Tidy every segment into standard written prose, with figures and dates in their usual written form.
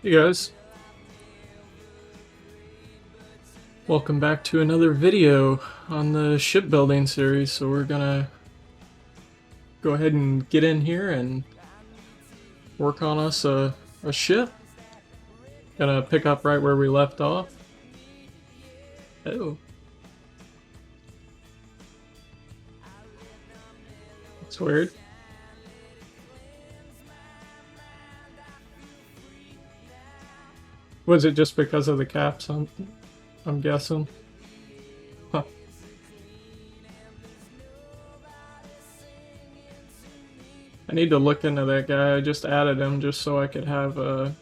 Hey guys, welcome back to another video on the shipbuilding series. So we're gonna go ahead and get in here and work on us a ship. Gonna pick up right where we left off. Oh, that's weird. Was it just because of the caps? I'm guessing. Huh. I need to look into that guy. I just added him just so I could have a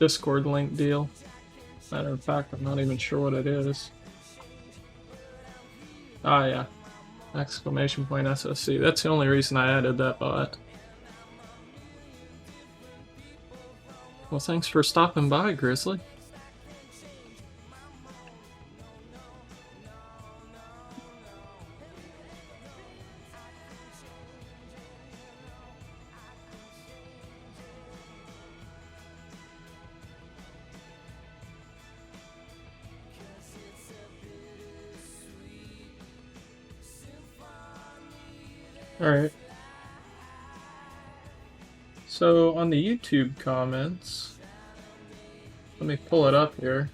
Discord link deal. Matter of fact, I'm not even sure what it is. Ah, yeah. Exclamation point SSC. That's the only reason I added that bot. Well, thanks for stopping by, Grizzly. Alright. So, on the YouTube comments, let me pull it up here.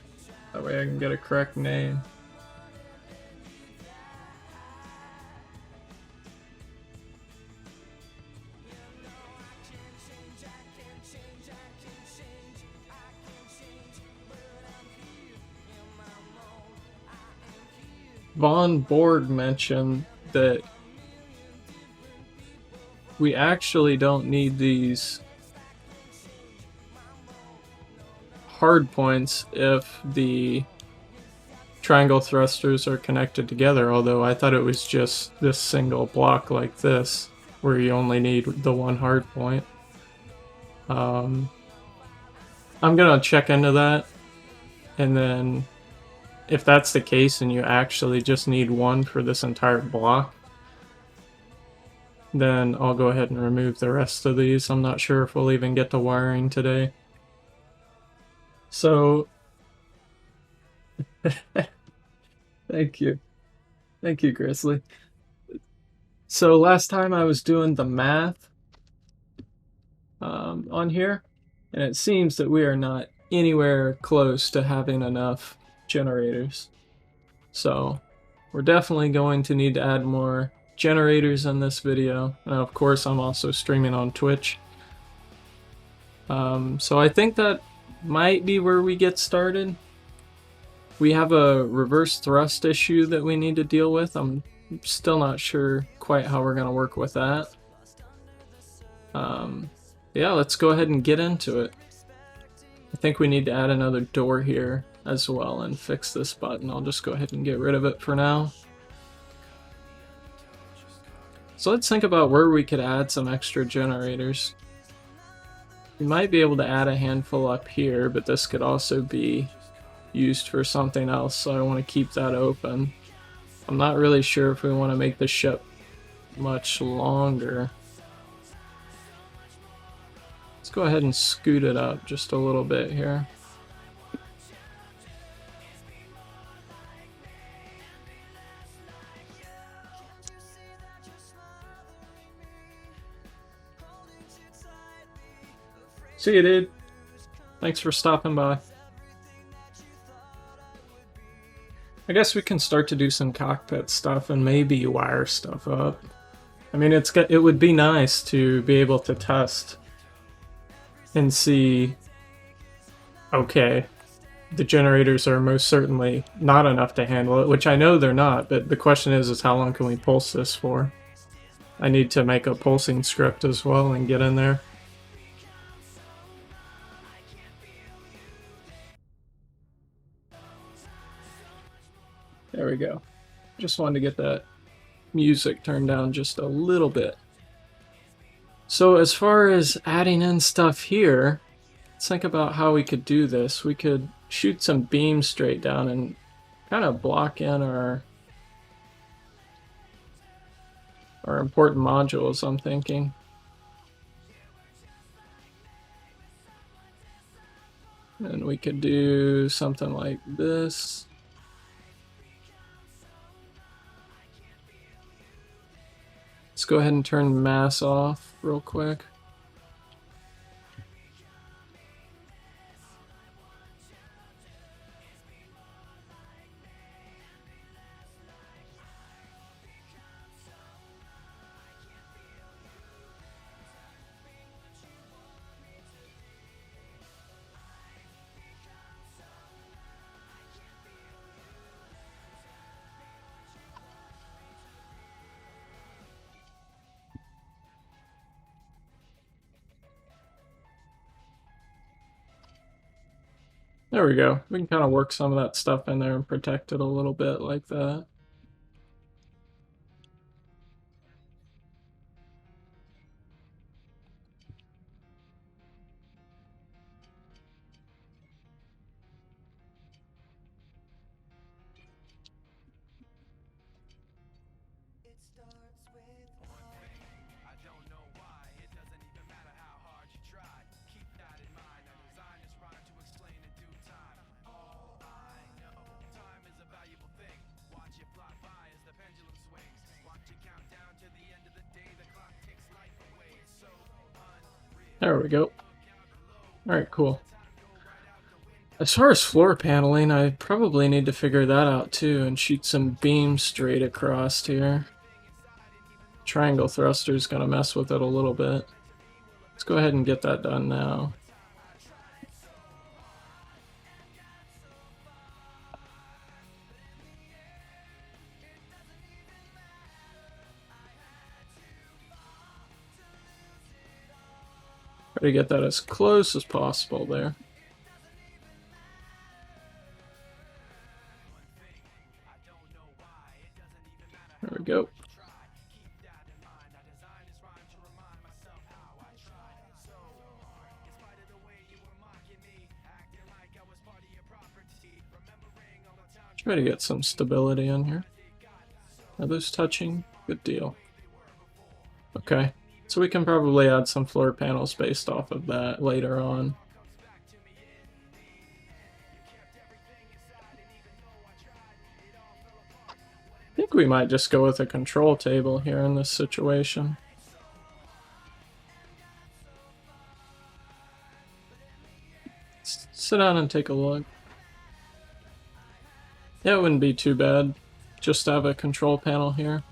That way I can get a correct name. Von Borg mentioned that we actually don't need these hard points if the triangle thrusters are connected together, although I thought it was just this single block like this where you only need the one hard point. I'm gonna check into that, and then if that's the case and you actually just need one for this entire block, then I'll go ahead and remove the rest of these. I'm not sure if we'll even get to wiring today. So, thank you. Thank you, Grizzly. So last time I was doing the math on here, and it seems that we are not anywhere close to having enough generators. So we're definitely going to need to add more generators in this video. And of course, I'm also streaming on Twitch. So I think that might be where we get started. We have a reverse thrust issue that we need to deal with. I'm still not sure quite how we're going to work with that. Yeah, let's go ahead and get into it. I think we need to add another door here as well and fix this button. I'll just go ahead and get rid of it for now. So let's think about where we could add some extra generators. We might be able to add a handful up here, but this could also be used for something else, so I want to keep that open. I'm not really sure if we want to make the ship much longer. Let's go ahead and scoot it up just a little bit here. See you, dude. Thanks for stopping by. I guess we can start to do some cockpit stuff and maybe wire stuff up. I mean, it would be nice to be able to test and see, okay, the generators are most certainly not enough to handle it, which I know they're not, but the question is how long can we pulse this for? I need to make a pulsing script as well and get in there. There we go. Just wanted to get that music turned down just a little bit. So as far as adding in stuff here, let's think about how we could do this. We could shoot some beams straight down and kind of block in our important modules, I'm thinking. And we could do something like this. Let's go ahead and turn mass off real quick. There we go. We can kind of work some of that stuff in there and protect it a little bit like that. There we go. Alright, cool. As far as floor paneling, I probably need to figure that out too and shoot some beams straight across here. Triangle thruster is going to mess with it a little bit. Let's go ahead and get that done now. Try to get that as close as possible there. There we go. Try to get some stability in here. Are those touching? Good deal. Okay, so we can probably add some floor panels based off of that later on. I think we might just go with a control table here in this situation. Let's sit down and take a look. Yeah, it wouldn't be too bad just to have a control panel here.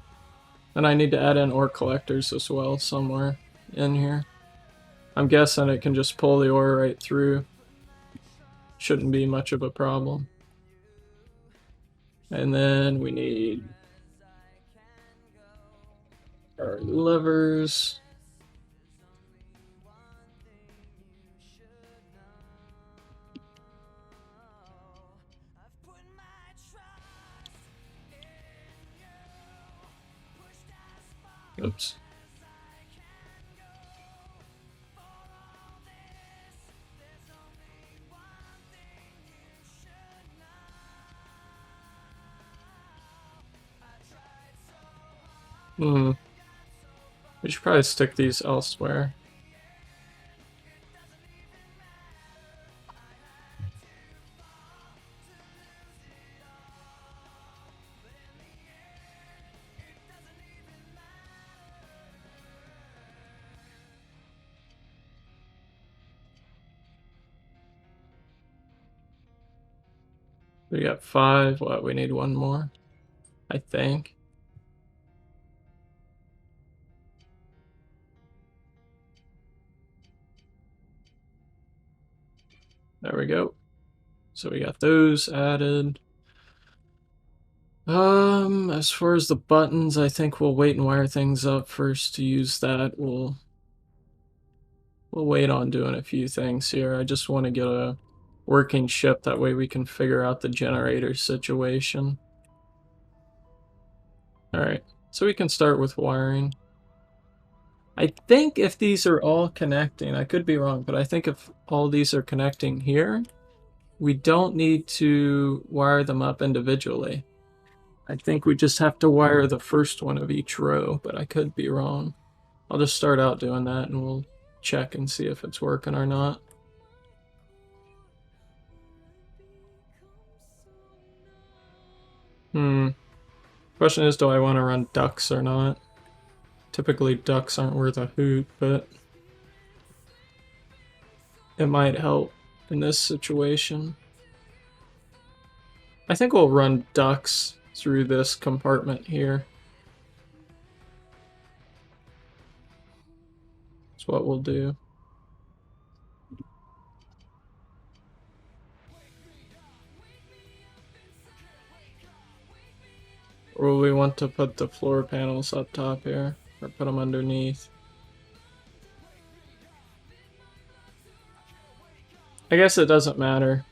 And I need to add in ore collectors as well somewhere in here. I'm guessing it can just pull the ore right through. Shouldn't be much of a problem. And then we need our levers. Oops. We should probably stick these elsewhere. We got 5. What? We need 1 more, I think. There we go. So we got those added. As far as the buttons, I think we'll wait and wire things up first to use that. We'll wait on doing a few things here. I just want to get a working ship, that way we can figure out the generator situation. Alright, so we can start with wiring. I think if these are all connecting, I could be wrong, but I think if all these are connecting here, we don't need to wire them up individually. I think we just have to wire the first one of each row, but I could be wrong. I'll just start out doing that and we'll check and see if it's working or not. Question is, do I want to run ducks or not? Typically ducks aren't worth a hoot, but it might help in this situation. I think we'll run ducks through this compartment here. That's what we'll do. Or we want to put the floor panels up top here, or put them underneath. I guess it doesn't matter.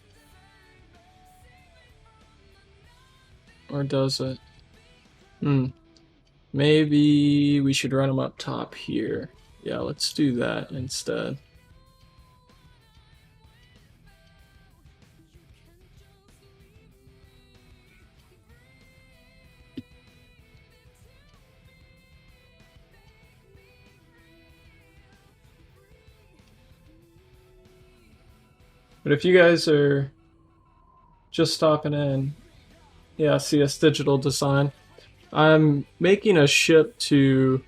Or does it? Maybe we should run them up top here. Yeah, let's do that instead. But if you guys are just stopping in, yeah, CS Digital Design, I'm making a ship to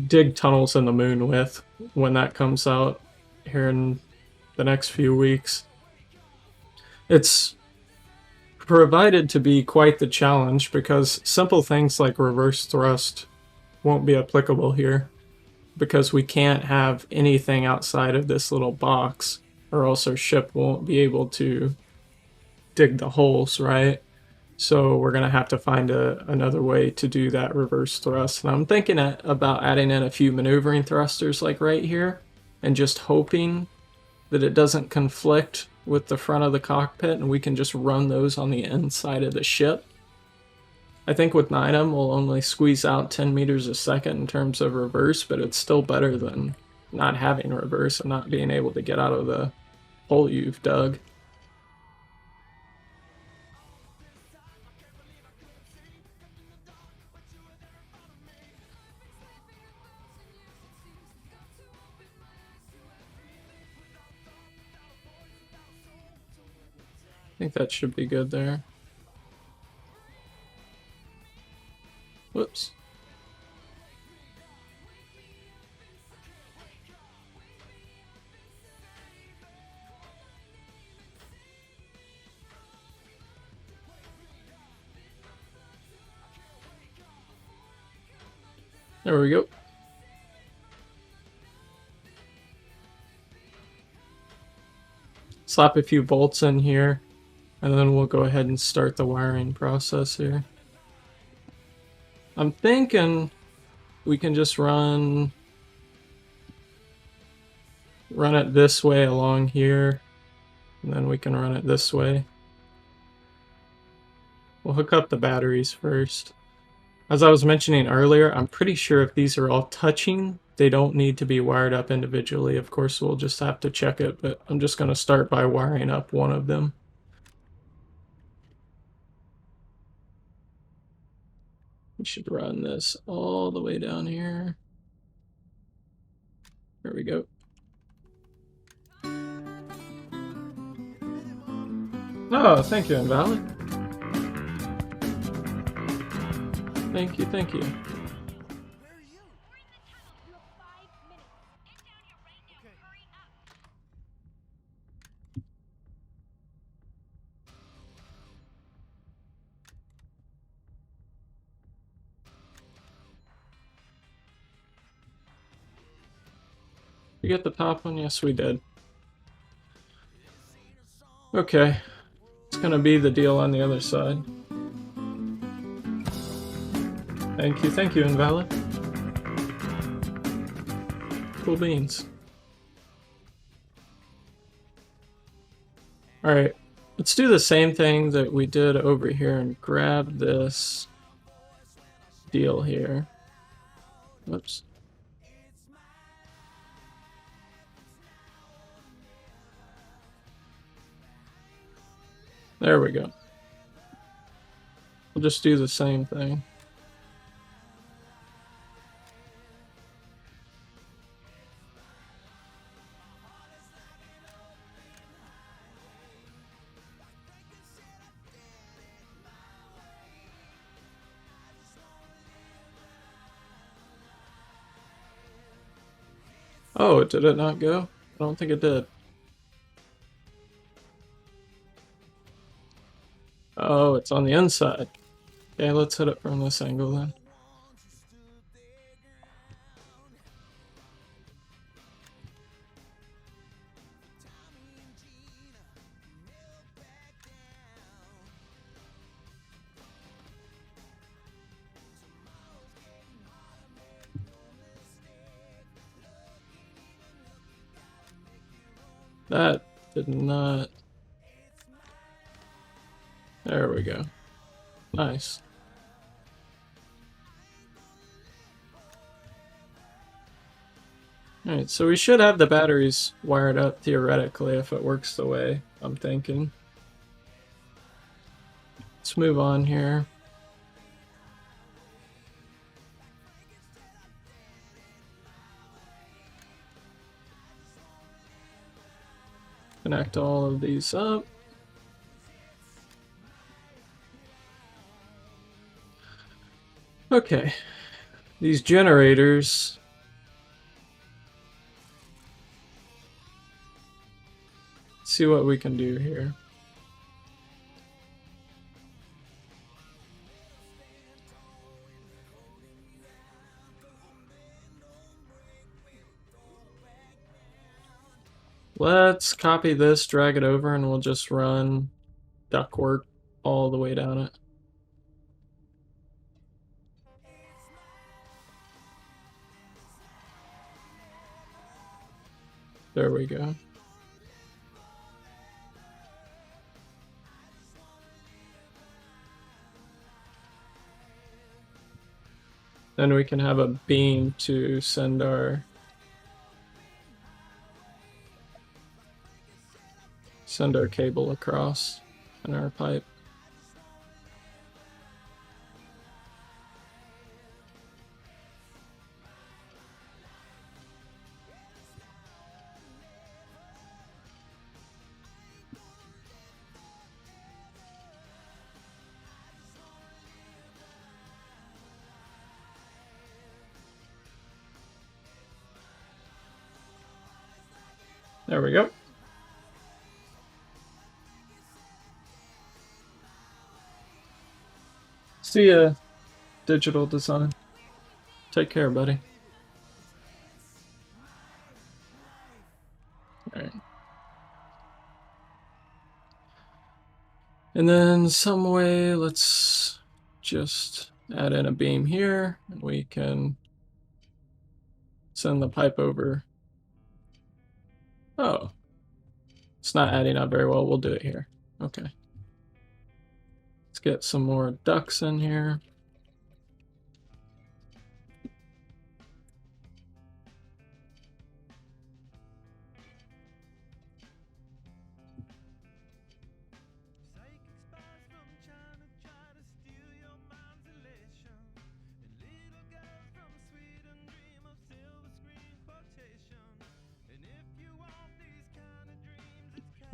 dig tunnels in the moon with when that comes out here in the next few weeks. It's provided to be quite the challenge because simple things like reverse thrust won't be applicable here because we can't have anything outside of this little box or else our ship won't be able to dig the holes, right? So we're going to have to find another way to do that reverse thrust. And I'm thinking about adding in a few maneuvering thrusters like right here and just hoping that it doesn't conflict with the front of the cockpit and we can just run those on the inside of the ship. I think with 9M we'll only squeeze out 10 meters a second in terms of reverse, but it's still better than not having reverse and not being able to get out of the hole you've dug. I think that should be good there. Whoops. There we go. Slap a few bolts in here, and then we'll go ahead and start the wiring process here. I'm thinking we can just run it this way along here, and then we can run it this way. We'll hook up the batteries first. As I was mentioning earlier, I'm pretty sure if these are all touching, they don't need to be wired up individually. Of course, we'll just have to check it, but I'm just going to start by wiring up one of them. We should run this all the way down here. There we go. Oh, thank you, Invalid. Thank you, thank you. We get the top one? Yes, we did. Okay. It's gonna be the deal on the other side. Thank you, Invalid. Cool beans. Alright, let's do the same thing that we did over here and grab this deal here. Whoops. There we go. We'll just do the same thing. Oh, did it not go? I don't think it did. Oh, it's on the inside. Okay, let's hit it from this angle then. That did not... There we go. Nice. Alright, so we should have the batteries wired up theoretically if it works the way I'm thinking. Let's move on here. Connect all of these up. Okay, these generators. Let's see what we can do here. Let's copy this, drag it over, and we'll just run ductwork all the way down it. There we go. Then we can have a beam to send our cable across in our pipe. There we go. See ya, digital design. Take care, buddy. All right. And then some way, let's just add in a beam here, and we can send the pipe over. Oh, it's not adding up very well. We'll do it here. Okay. Let's get some more ducts in here.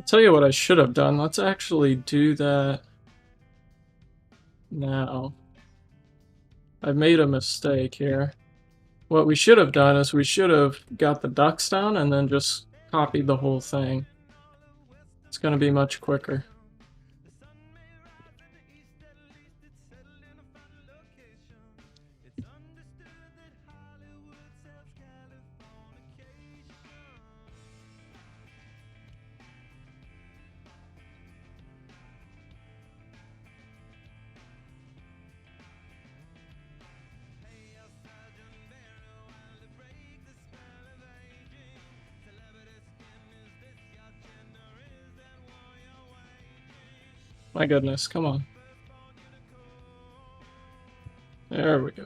I'll tell you what I should have done. Let's actually do that now. I've made a mistake here. What we should have done is we should have got the ducts down and then just copied the whole thing. It's going to be much quicker. My goodness, come on. There we go.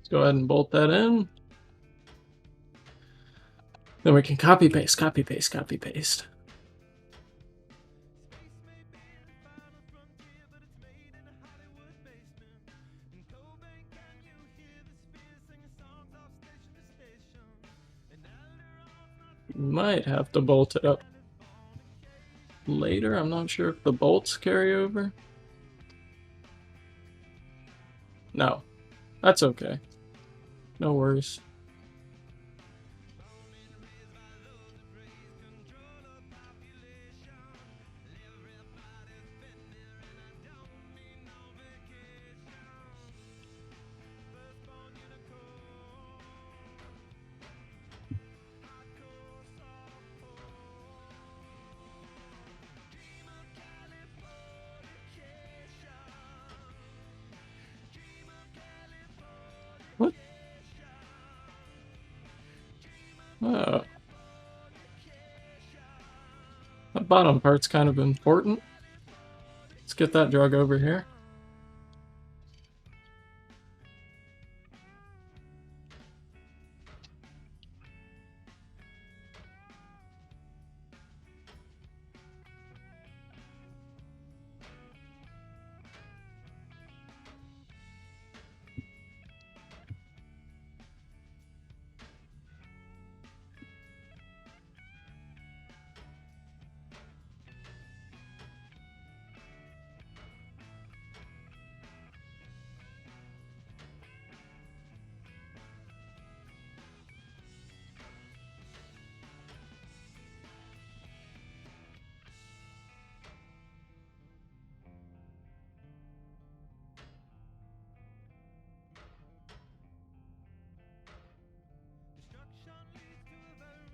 Let's go ahead and bolt that in. Then we can copy paste, copy paste, copy paste. Might have to bolt it up later. I'm not sure if the bolts carry over. No, that's okay. No worries. What? Oh. That bottom part's kind of important. Let's get that drug over here.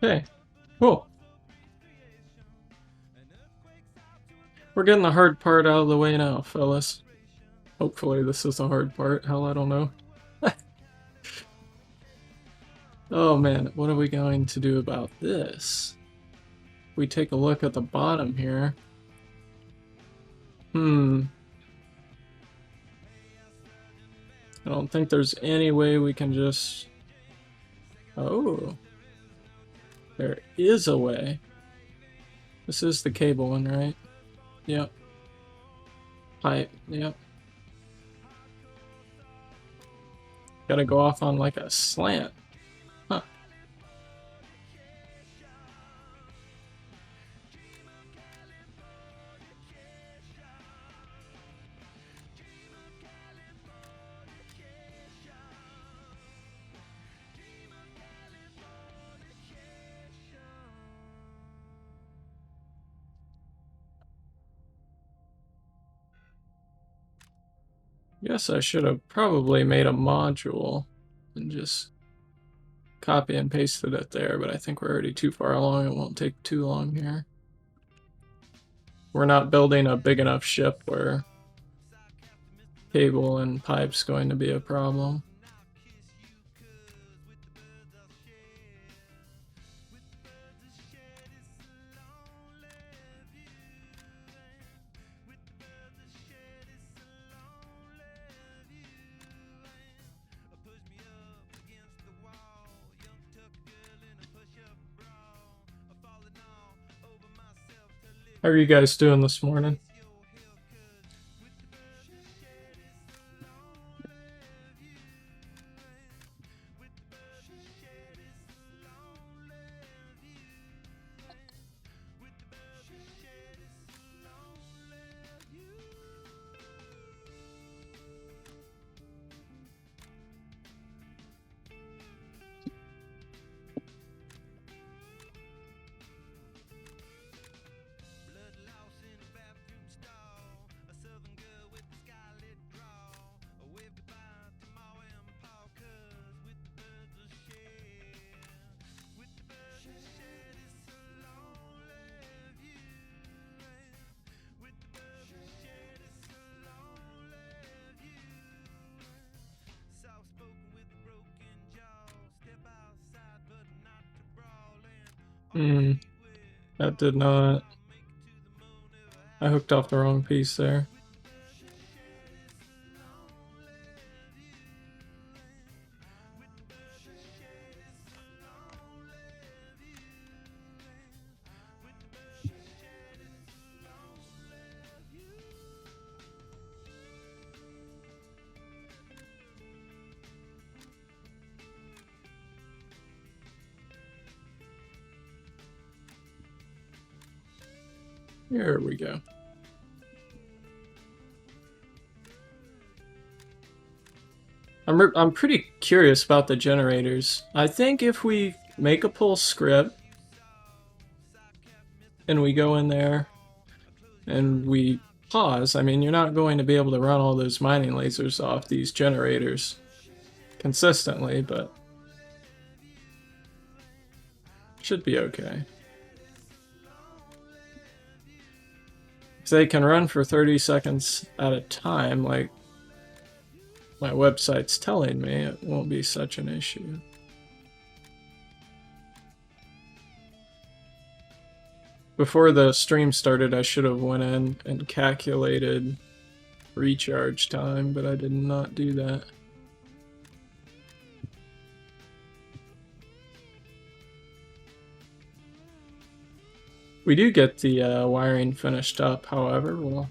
Okay, cool. We're getting the hard part out of the way now, fellas. Hopefully this is the hard part. Hell, I don't know. Oh man, what are we going to do about this? We take a look at the bottom here. I don't think there's any way we can just... Oh. There is a way. This is the cable one, right? Yep. Pipe, yep. Gotta go off on like a slant. Huh. Guess I should have probably made a module and just copy and pasted it there, but I think we're already too far along. It won't take too long here. We're not building a big enough ship where cable and pipe's going to be a problem. How are you guys doing this morning? That did not. I hooked off the wrong piece there. Here we go. I'm pretty curious about the generators. I think if we make a pull script and we go in there and we pause, I mean, you're not going to be able to run all those mining lasers off these generators consistently, but should be okay. If they can run for 30 seconds at a time, like my website's telling me, it won't be such an issue. Before the stream started, I should have went in and calculated recharge time, but I did not do that. We do get the wiring finished up, however, we'll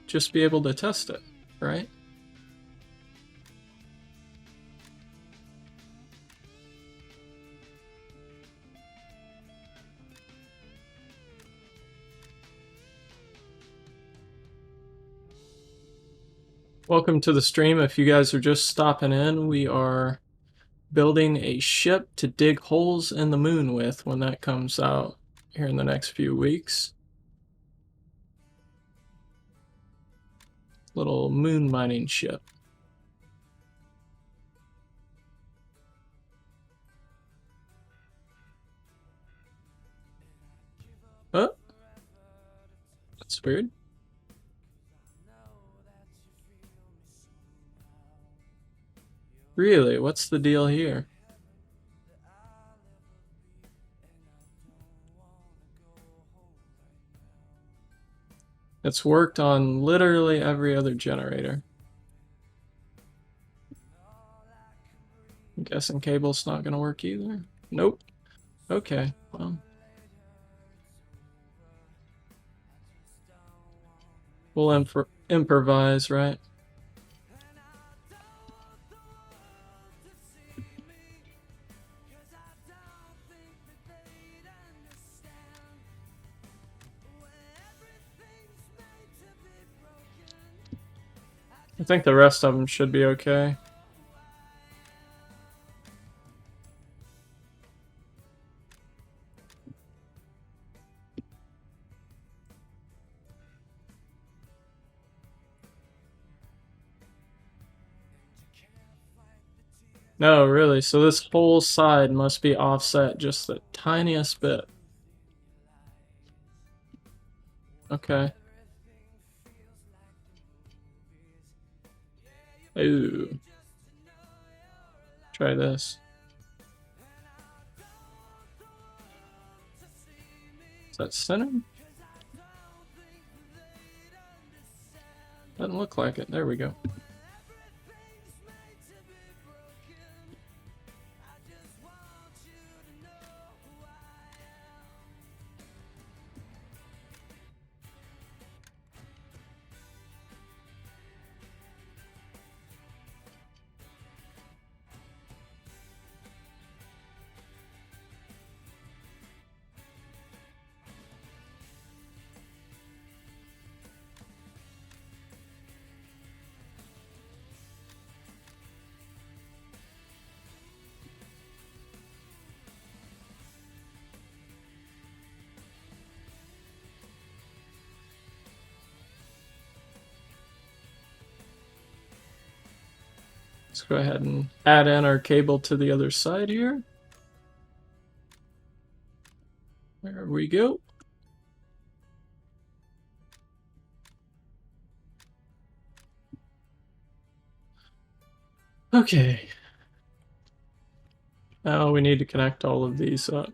just be able to test it, right? Welcome to the stream. If you guys are just stopping in, we are building a ship to dig holes in the moon with when that comes out here in the next few weeks. Little moon mining ship. Oh, that's weird. Really? What's the deal here? It's worked on literally every other generator. I'm guessing cable's not going to work either. Nope. Okay, well. We'll improvise, right? I think the rest of them should be okay. No, really, so this whole side must be offset just the tiniest bit. Okay. Ooh. Try this. Is that center? Doesn't look like it. There we go. Let's go ahead and add in our cable to the other side here. There we go. Okay. Now we need to connect all of these up.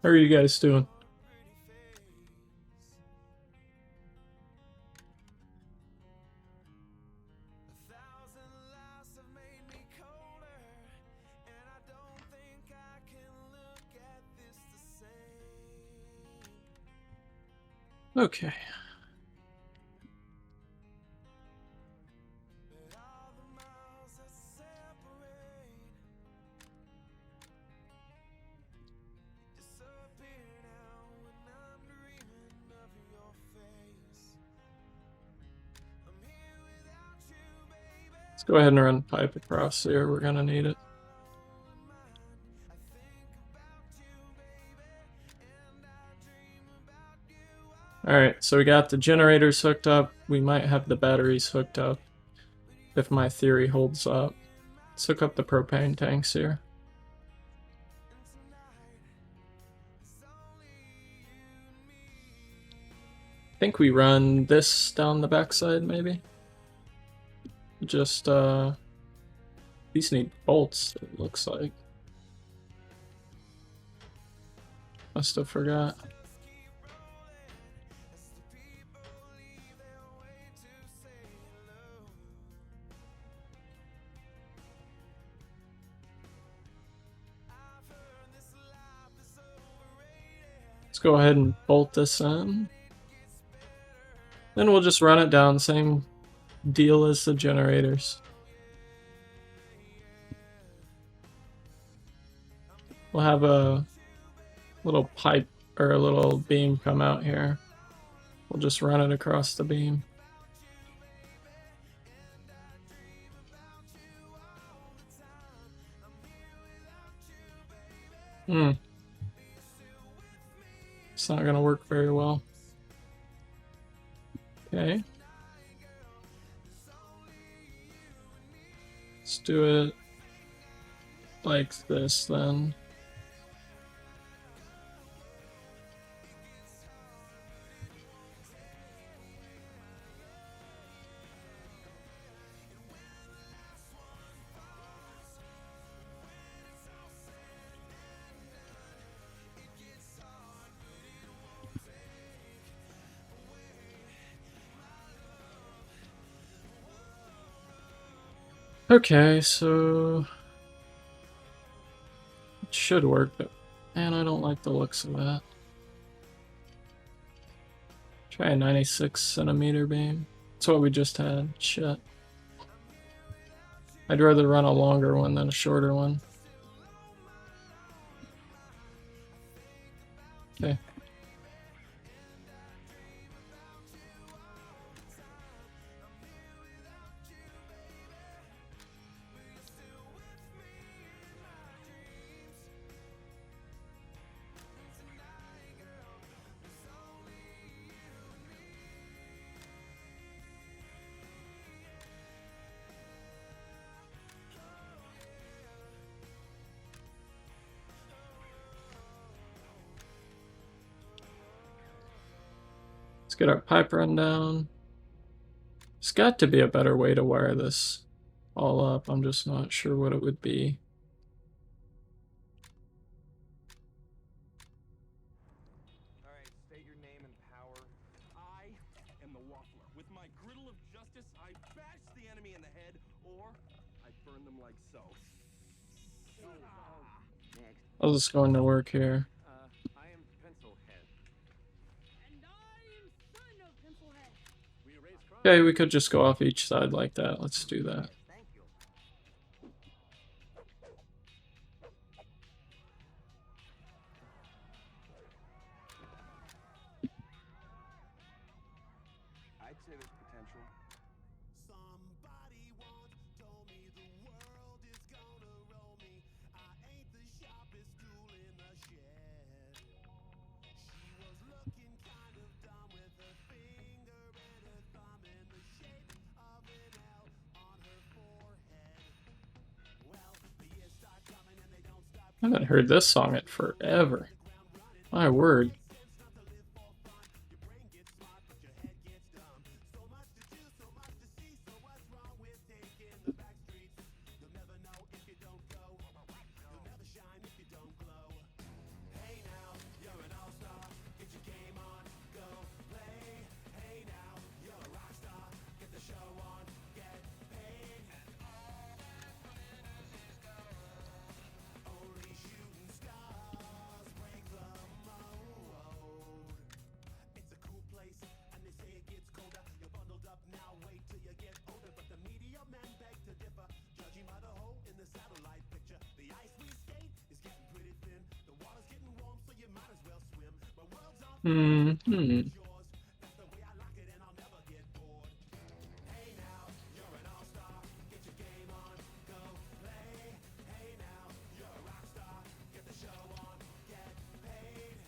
How are you guys doing? Okay. Let's go ahead and run pipe across here. We're gonna need it. Alright, so we got the generators hooked up. We might have the batteries hooked up if my theory holds up. Let's hook up the propane tanks here. I think we run this down the backside, maybe. Just, these need bolts, it looks like. Must have forgot. Let's go ahead and bolt this in. Then we'll just run it down, same deal as the generators. We'll have a little pipe or a little beam come out here. We'll just run it across the beam. It's not gonna work very well. Okay. Let's do it like this then. Okay, so it should work, but man, I don't like the looks of that. Try a 96 centimeter beam. That's what we just had. Shit. I'd rather run a longer one than a shorter one. Okay. Let's get our pipe run down. There's got to be a better way to wire this all up. I'm just not sure what it would be. Alright, state your name and power. I am the Waffler. With my griddle of justice, I bash the enemy in the head, or I burn them like so. Next. How's this going to work here? I am Pencilhead. And I am son of Pencilhead. We erase crime. Okay, we could just go off each side like that. Let's do that. Thank you. I'd say there's potential. Somebody once told me the world is gonna roll me. I ain't the sharpest tool in the shed. She was looking kind of dumb with her finger and her thumb in the shape of an L on her forehead. Well, the years start coming and they don't stop. I haven't heard this song in forever. My word. Some men beg to differ, judging by the hole in the satellite picture. The ice we skate is getting pretty thin. The water's getting warm, so you might as well swim. My world's on Hmm. yours. That's the way I like it, and I'll never get bored. Hey now, you're an all-star. Get your game on, go play. Hey now, you're a rock star. Get the show on, get paid.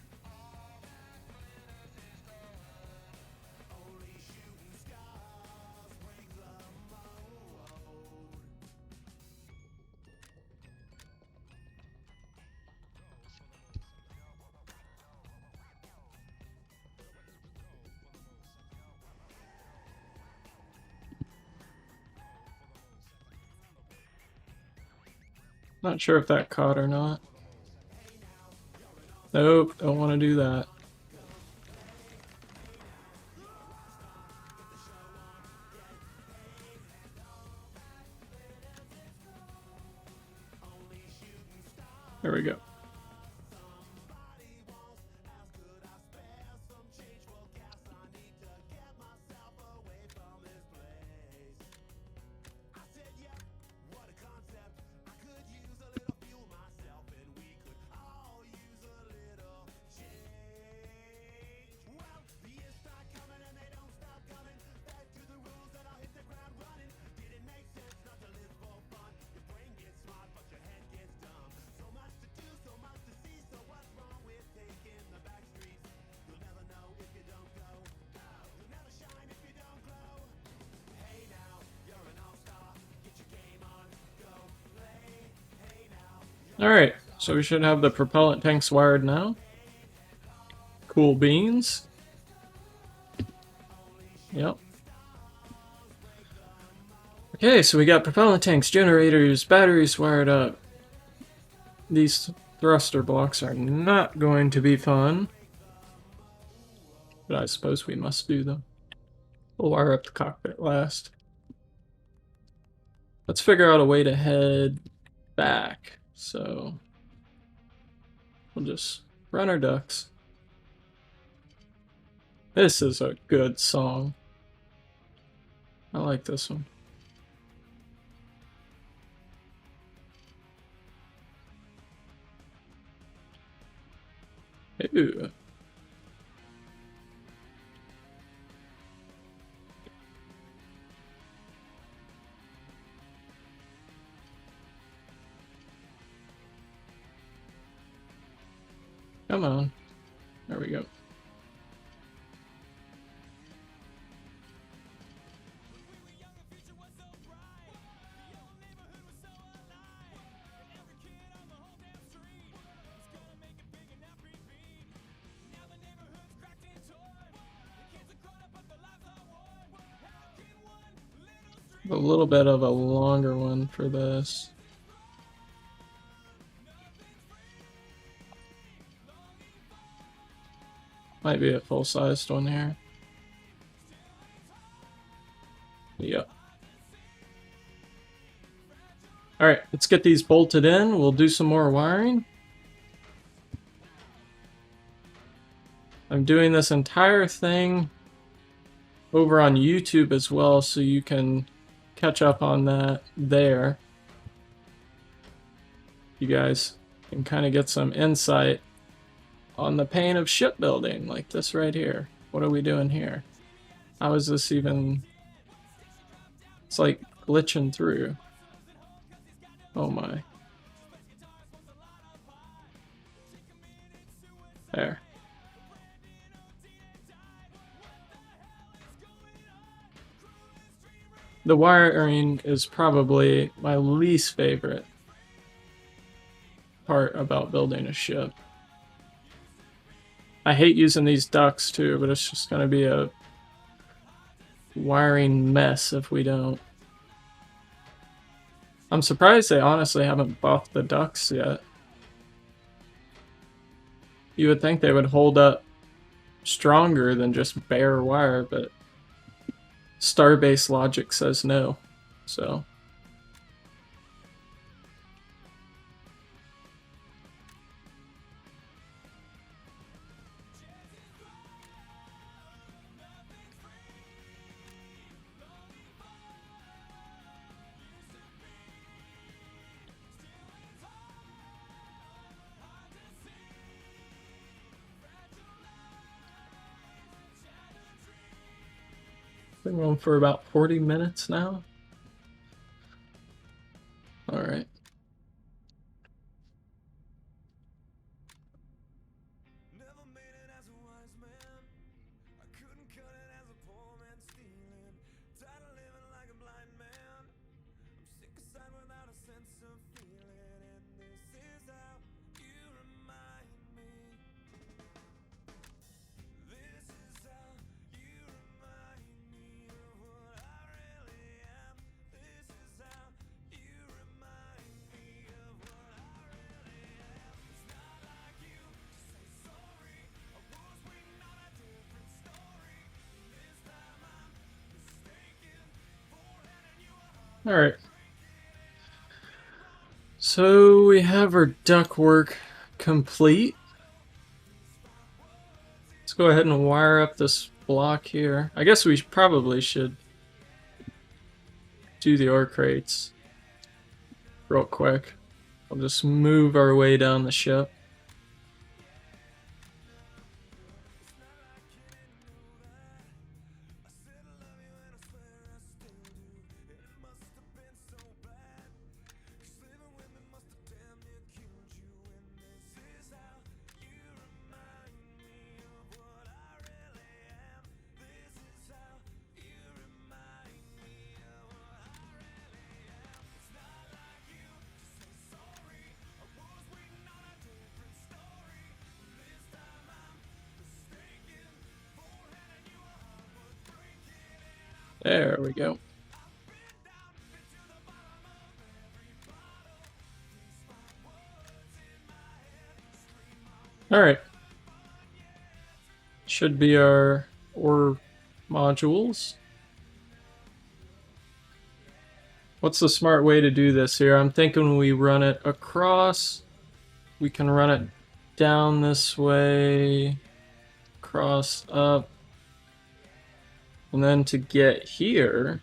Only shooting stars break the mold. Not sure if that caught or not. Nope, don't want to do that. There we go. Alright, so we should have the propellant tanks wired now. Cool beans. Yep. Okay, so we got propellant tanks, generators, batteries wired up. These thruster blocks are not going to be fun. But I suppose we must do them. We'll wire up the cockpit last. Let's figure out a way to head back. So we'll just run our ducks. This is a good song. I like this one. Ew. Come on. There we go. A little bit of a longer one for this. Might be a full-sized one here. Yep. Alright, let's get these bolted in. We'll do some more wiring. I'm doing this entire thing over on YouTube as well, so you can catch up on that there. You guys can kind of get some insight on the pain of shipbuilding, like this right here. What are we doing here? How is this even... It's like glitching through. Oh my. There. The wiring is probably my least favorite part about building a ship. I hate using these ducts too, but it's just going to be a wiring mess if we don't. I'm surprised they honestly haven't buffed the ducts yet. You would think they would hold up stronger than just bare wire, but Starbase logic says no. So Been going for about 40 minutes now. All right. Never made it as a wise man. I couldn't cut it as a poor man stealing. Tired of living like a blind man. I'm sick aside without a sense of feeling. And this is how you remind me. This is how you remind me of what I really am. This is how you remind me of what I really am. It's not like you to say sorry. I was waiting on a different story. This time I'm mistaken for handing you a All right. So we have our ductwork complete. Let's go ahead and wire up this block here. I guess we probably should do the ore crates real quick. We'll just move our way down the ship. There we go. All right. Should be our ore modules. What's the smart way to do this here? I'm thinking we run it across. We can run it down this way, cross up. And then to get here,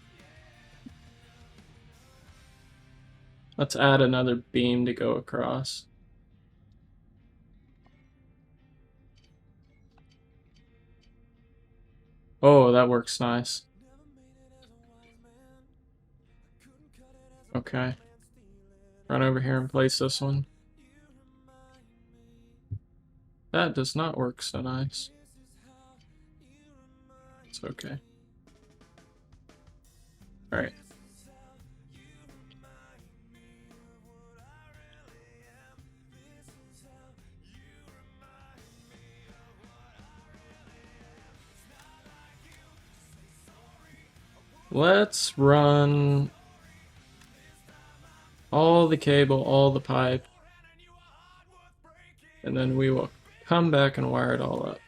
let's add another beam to go across. Oh, that works nice. Okay. Run over here and place this one. That does not work so nice. It's okay. All right. Let's run all the cable, all the pipe, and then we will come back and wire it all up.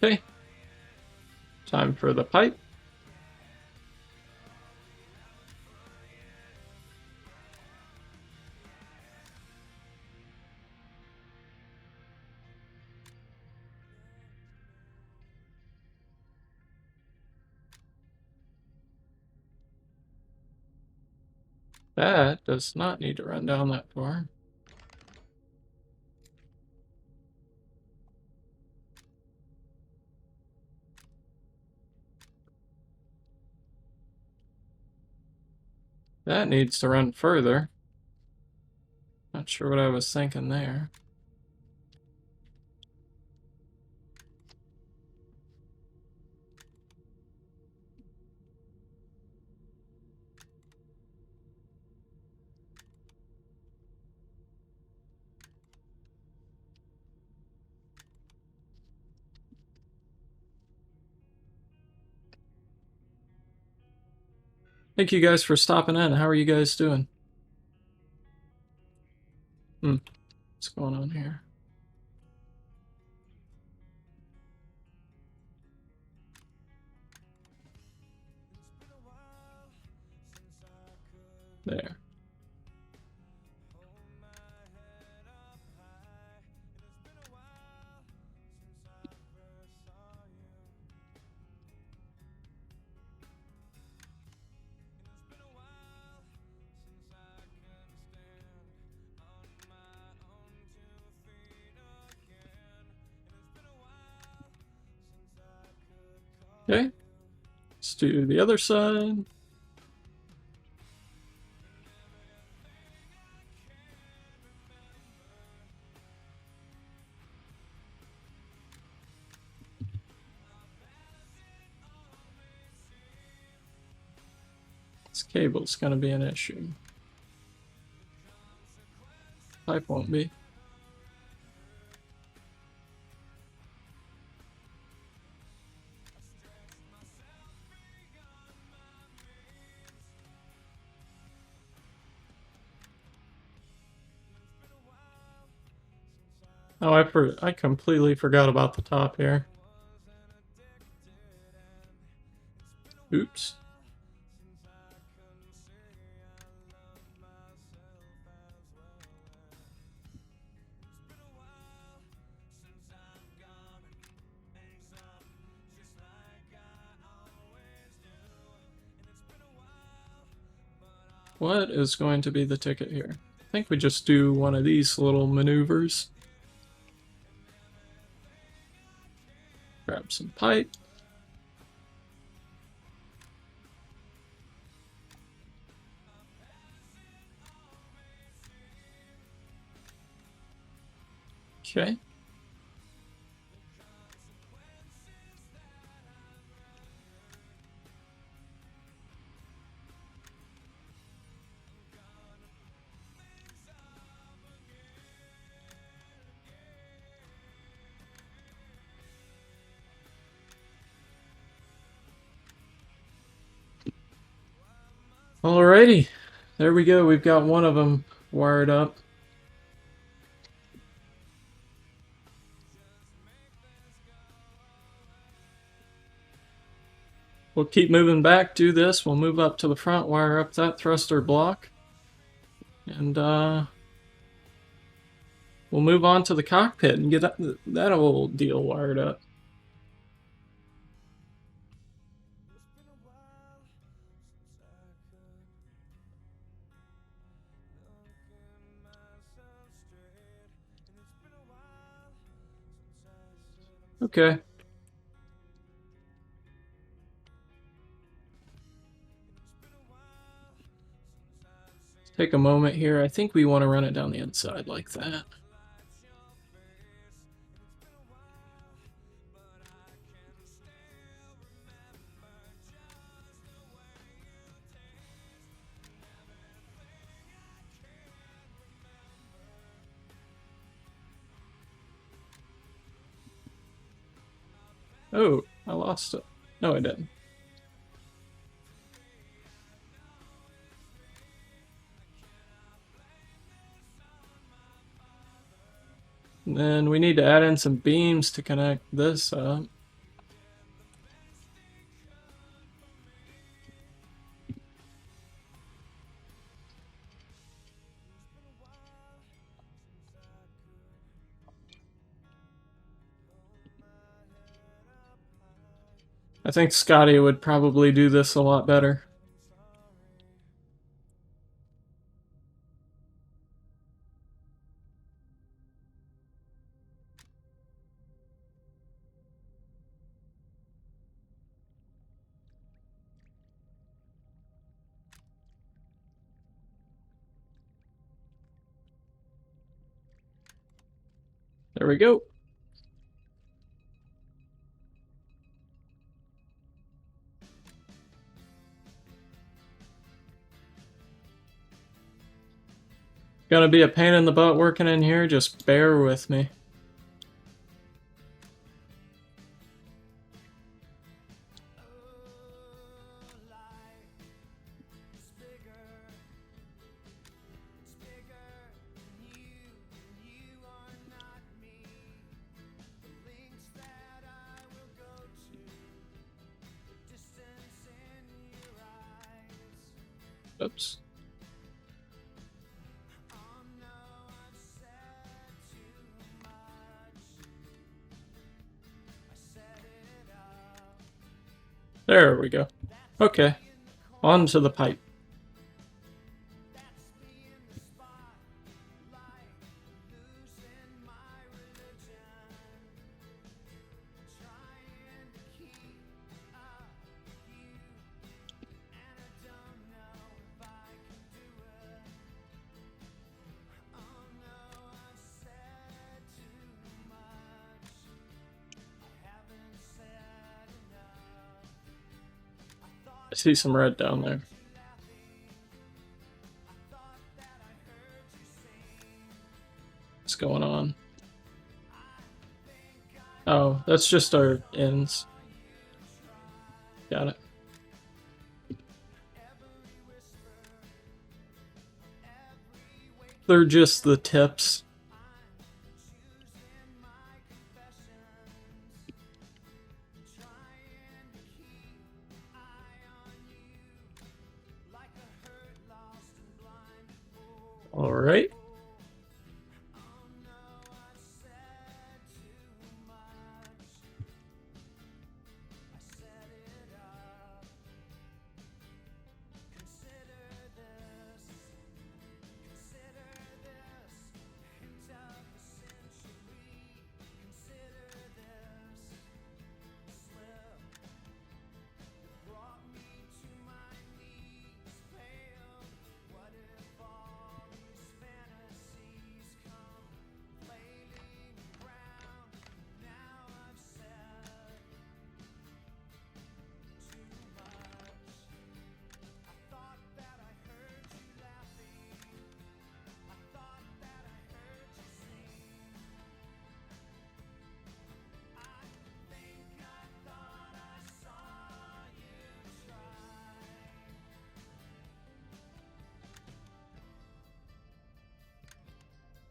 Okay. Time for the pipe. That does not need to run down that far. That needs to run further. Not sure what I was thinking there. Thank you guys for stopping in. How are you guys doing? What's going on here? There. Okay, let's do the other side. This cable's gonna be an issue. Pipe won't be. Oh, I completely forgot about the top here. Oops. What is going to be the ticket here? I think we just do one of these little maneuvers. Grab some pipe. Okay. Alrighty, there we go. We've got one of them wired up. We'll keep moving back, do this. We'll move up to the front, wire up that thruster block. And we'll move on to the cockpit and get that old deal wired up. Okay. Take a moment here. I think we want to run it down the inside like that. Oh, I lost it. No, I didn't. And then we need to add in some beams to connect this up. I think Scotty would probably do this a lot better. There we go. Gonna be a pain in the butt working in here, just bear with me. Oops. There we go. Okay, on to the pipe. I see some red down there. What's going on? Oh, that's just our ends. Got it. They're just the tips. All right.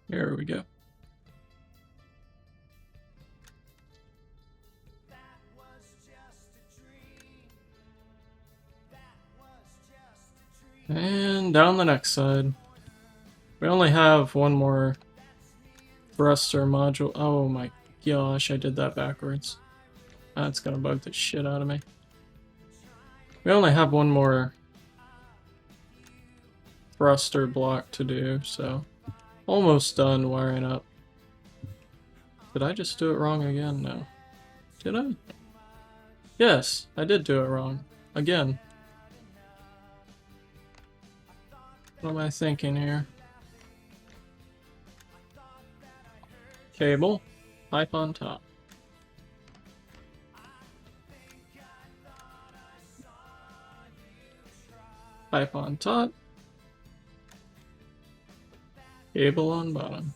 There we go. And down the next side. We only have one more thruster module. Oh my gosh, I did that backwards. That's gonna bug the shit out of me. We only have one more thruster block to do, so almost done wiring up. Did I just do it wrong again? No. Did I? Yes, I did do it wrong. Again. What am I thinking here? Cable, pipe on top. Pipe on top. Cable on bottom.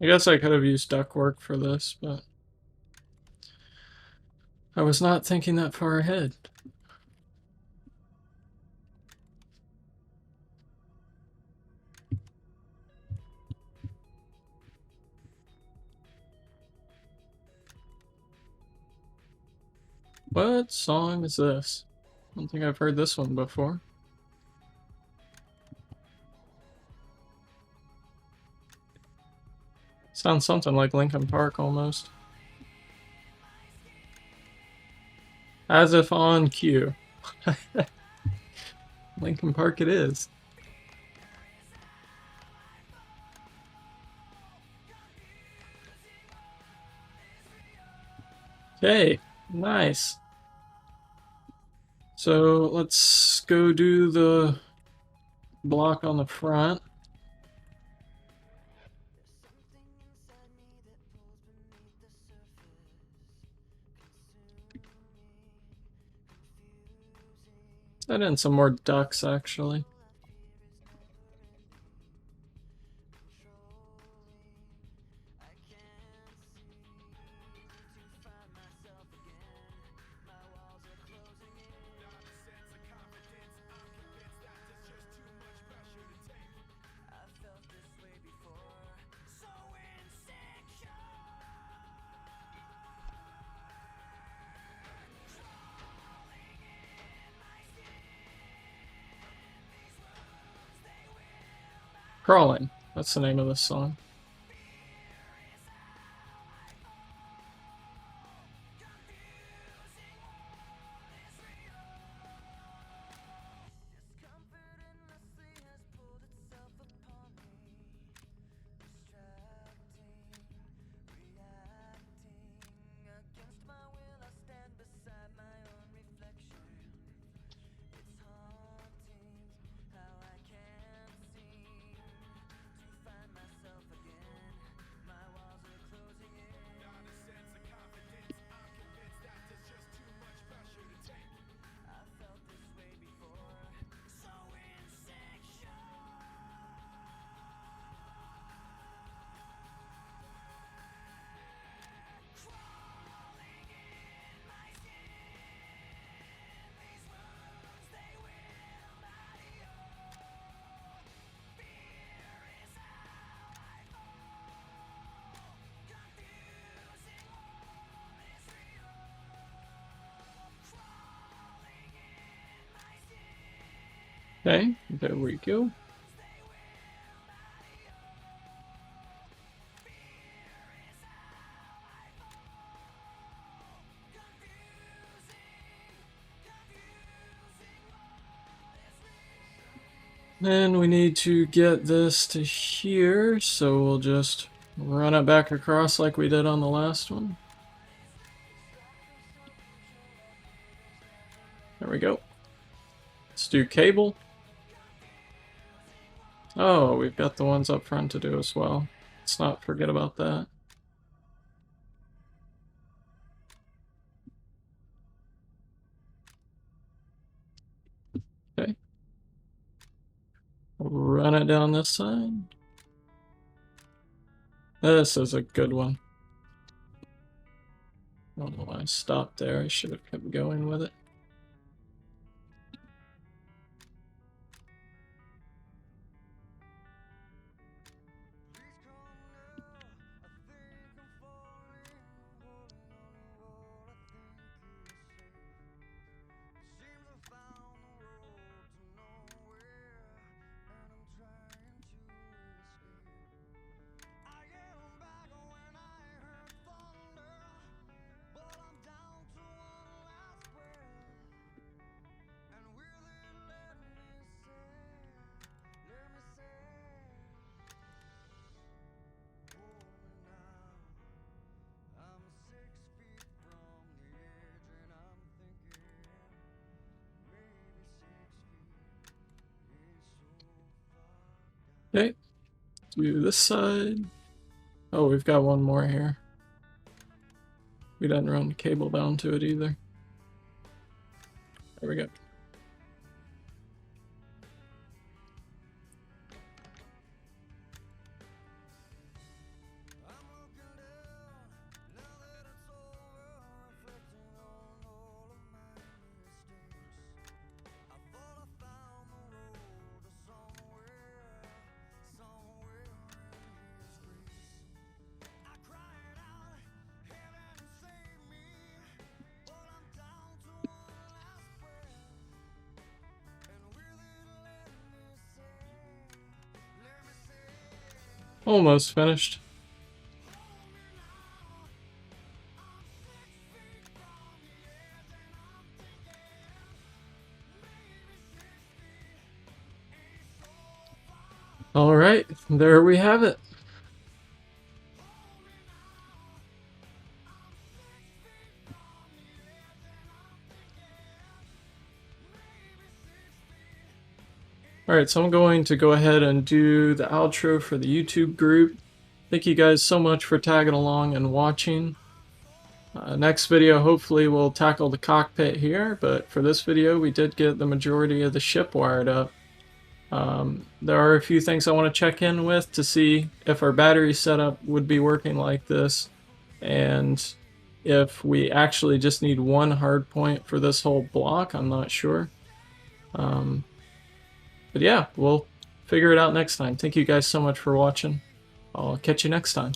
I guess I could have used ductwork for this, but I was not thinking that far ahead. What song is this? I don't think I've heard this one before. Sounds something like Linkin Park almost. As if on cue. Linkin Park it is. Okay, nice. So let's go do the block on the front. Add in some more ducks actually. Crawling. That's the name of the song. Okay, there we go. Then we need to get this to here, so we'll just run it back across like we did on the last one. There we go. Let's do cable. Oh, we've got the ones up front to do as well. Let's not forget about that. Okay. Run it down this side. This is a good one. I don't know why I stopped there. I should have kept going with it. Okay, do this side. Oh, we've got one more here. We didn't run the cable down to it either. There we go. Almost finished. All right, there we have it. Alright, so I'm going to go ahead and do the outro for the YouTube group. Thank you guys so much for tagging along and watching. Next video, hopefully we'll tackle the cockpit here, but for this video we did get the majority of the ship wired up. There are a few things I want to check in with to see if our battery setup would be working like this, and if we actually just need one hard point for this whole block. I'm not sure. But yeah, we'll figure it out next time. Thank you guys so much for watching. I'll catch you next time.